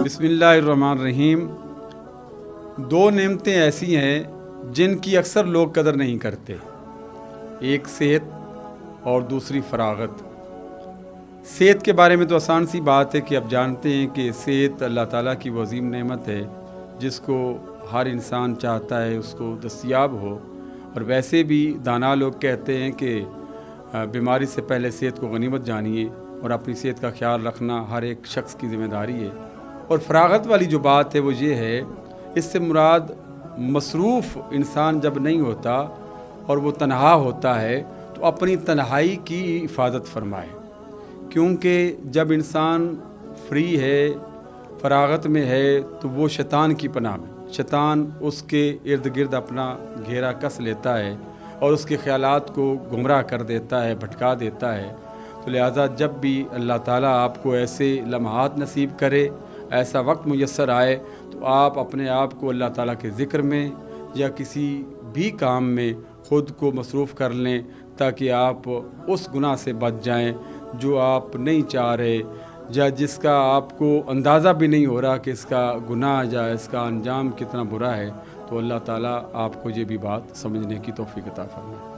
بسم اللہ الرحمن الرحیم۔ دو نعمتیں ایسی ہیں جن کی اکثر لوگ قدر نہیں کرتے، ایک صحت اور دوسری فراغت۔ صحت کے بارے میں تو آسان سی بات ہے کہ آپ جانتے ہیں کہ صحت اللہ تعالیٰ کی وہ عظیم نعمت ہے جس کو ہر انسان چاہتا ہے اس کو دستیاب ہو، اور ویسے بھی دانا لوگ کہتے ہیں کہ بیماری سے پہلے صحت کو غنیمت جانیے، اور اپنی صحت کا خیال رکھنا ہر ایک شخص کی ذمہ داری ہے۔ اور فراغت والی جو بات ہے وہ یہ ہے، اس سے مراد مصروف انسان جب نہیں ہوتا اور وہ تنہا ہوتا ہے تو اپنی تنہائی کی حفاظت فرمائے، کیونکہ جب انسان فری ہے، فراغت میں ہے، تو وہ شیطان کی پناہ میں، شیطان اس کے ارد گرد اپنا گھیرا کس لیتا ہے اور اس کے خیالات کو گمراہ کر دیتا ہے، بھٹکا دیتا ہے۔ تو لہٰذا جب بھی اللہ تعالیٰ آپ کو ایسے لمحات نصیب کرے، ایسا وقت میسر آئے، تو آپ اپنے آپ کو اللہ تعالیٰ کے ذکر میں یا کسی بھی کام میں خود کو مصروف کر لیں، تاکہ آپ اس گناہ سے بچ جائیں جو آپ نہیں چاہ رہے، یا جس کا آپ کو اندازہ بھی نہیں ہو رہا کہ اس کا گناہ یا اس کا انجام کتنا برا ہے۔ تو اللہ تعالیٰ آپ کو یہ بھی بات سمجھنے کی توفیق عطا فرمائے۔